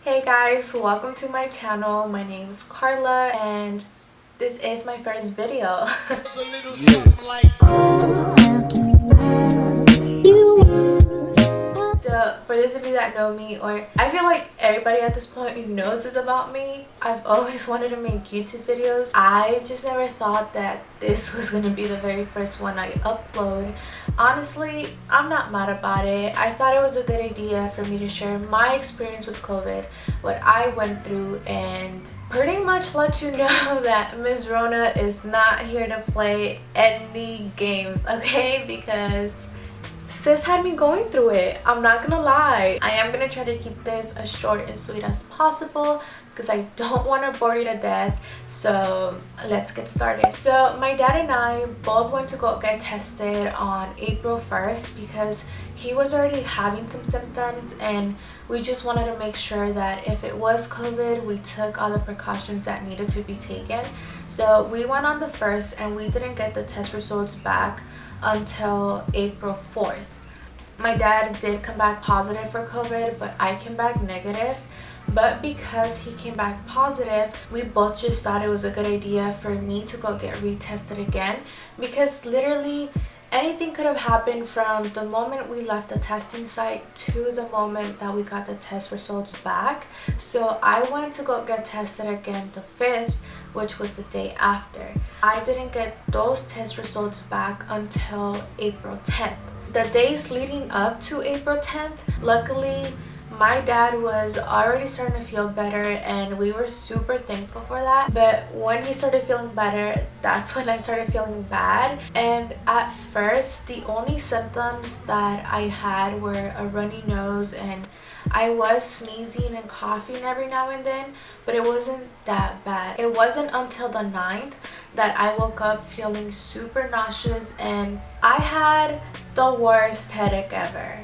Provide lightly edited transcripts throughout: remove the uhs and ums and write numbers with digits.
Hey guys, welcome to my channel. My name is Carla and this is my first video. So for those of you that know me, or I feel like everybody at this point knows this about me, I've always wanted to make YouTube videos. I just never thought that this was going to be the very first one I upload. Honestly, I'm not mad about it. I thought it was a good idea for me to share my experience with COVID, what I went through, and pretty much let you know that Ms. Rona is not here to play any games, okay? Because sis had me going through it. I'm not gonna lie. I am gonna try to keep this as short and sweet as possible because I don't want to bore you to death. So let's get started. So my dad and I both went to go get tested on April 1st because he was already having some symptoms, and we just wanted to make sure that if it was COVID, we took all the precautions that needed to be taken. So we went on the 1st and we didn't get the test results back until April 4th. My dad did come back positive for COVID, but I came back negative. But because he came back positive, we both just thought it was a good idea for me to go get retested again, because literally anything could have happened from the moment we left the testing site to the moment that we got the test results back. So I went to go get tested again the 5th, which was the day after. I didn't get those test results back until April 10th. The days leading up to April 10th, luckily my dad was already starting to feel better and we were super thankful for that. But when he started feeling better, that's when I started feeling bad. And at first, the only symptoms that I had were a runny nose, and I was sneezing and coughing every now and then, but it wasn't that bad. It wasn't until the 9th that I woke up feeling super nauseous, and I had the worst headache ever.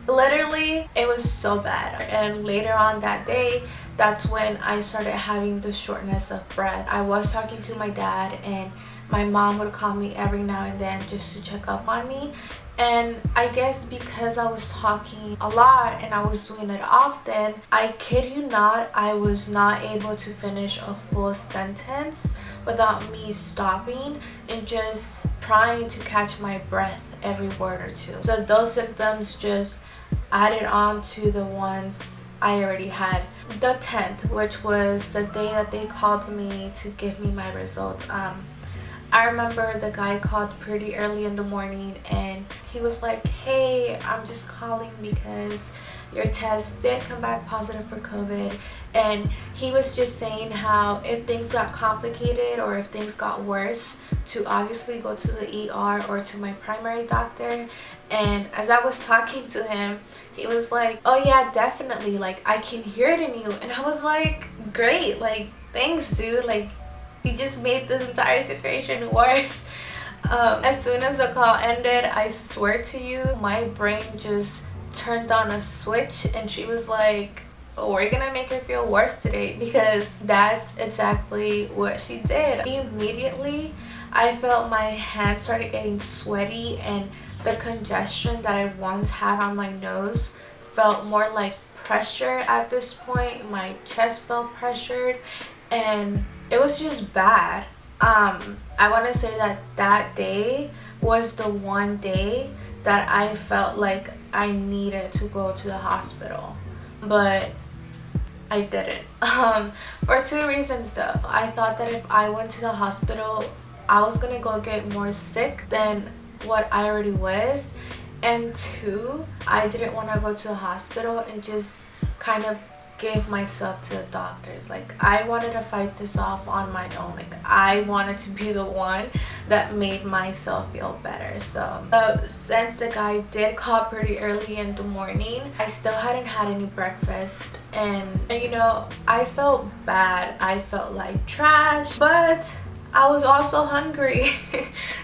Literally, it was so bad. And later on that day, that's when I started having the shortness of breath. I was talking to my dad, and my mom would call me every now and then just to check up on me. And I guess because I was talking a lot and I was doing it often, I kid you not, I was not able to finish a full sentence without me stopping and just trying to catch my breath every word or two. So those symptoms just added on to the ones I already had. The 10th, which was the day that they called me to give me my results, I remember the guy called pretty early in the morning and he was like, hey, I'm just calling because your test did come back positive for COVID. And he was just saying how if things got complicated or if things got worse, to obviously go to the ER or to my primary doctor. And as I was talking to him, he was like, oh yeah, definitely, like I can hear it in you. And I was like, great, like thanks dude, like you just made this entire situation worse. As soon as the call ended, I swear to you, my brain just turned on a switch, and she was like, oh, we're gonna make her feel worse today, because that's exactly what she did. Immediately, I felt my hands started getting sweaty, and the congestion that I once had on my nose felt more like pressure at this point. My chest felt pressured, and it was just bad. I want to say that that day was the one day that I felt like I needed to go to the hospital, but I didn't. For two reasons though. I thought that if I went to the hospital, I was gonna go get more sick than what I already was. And two, I didn't want to go to the hospital and just kind of give myself to the doctors. Like I wanted to fight this off on my own. Like I wanted to be the one that made myself feel better. So since the guy did call pretty early in the morning, I still hadn't had any breakfast, and you know, I felt bad. I felt like trash, but I was also hungry.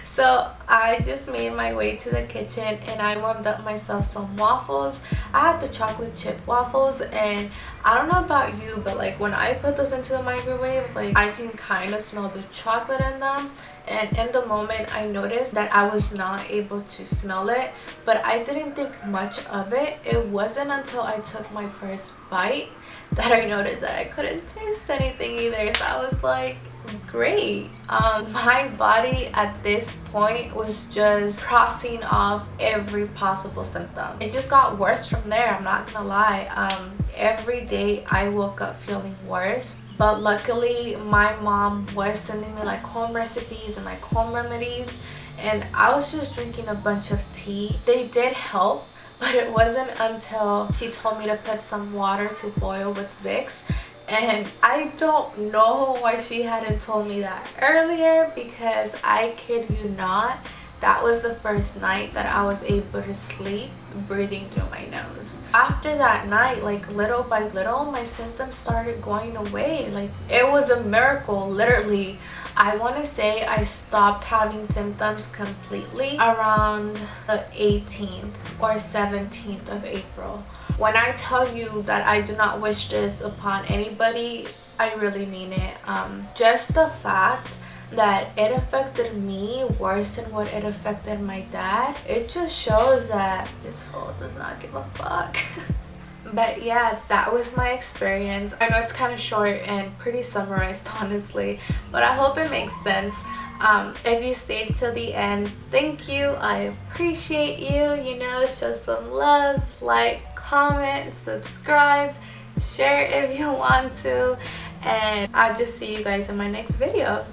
So So I just made my way to the kitchen and I warmed up myself some waffles. I had the chocolate chip waffles, and I don't know about you, but like when I put those into the microwave, like I can kind of smell the chocolate in them. And in the moment I noticed that I was not able to smell it, but I didn't think much of it. It wasn't until I took my first bite that I noticed that I couldn't taste anything either. So I was like, great. My body at this point was just crossing off every possible symptom. It just got worse from there, I'm not gonna lie. Every day I woke up feeling worse, but luckily my mom was sending me like home recipes and like home remedies, and I was just drinking a bunch of tea. They did help, but it wasn't until she told me to put some water to boil with Vicks. And I don't know why she hadn't told me that earlier, because I kid you not, that was the first night that I was able to sleep breathing through my nose. After that night, like little by little, my symptoms started going away. Like it was a miracle, literally. I want to say I stopped having symptoms completely around the 18th or 17th of April. When I tell you that I do not wish this upon anybody, I really mean it. Just the fact that it affected me worse than what it affected my dad, it just shows that this fool does not give a fuck. But yeah, that was my experience. I know it's kind of short and pretty summarized, honestly, but I hope it makes sense. If you stayed till the end, thank you. I appreciate you. You know, show some love, like, comment, subscribe, share if you want to, and I'll just see you guys in my next video.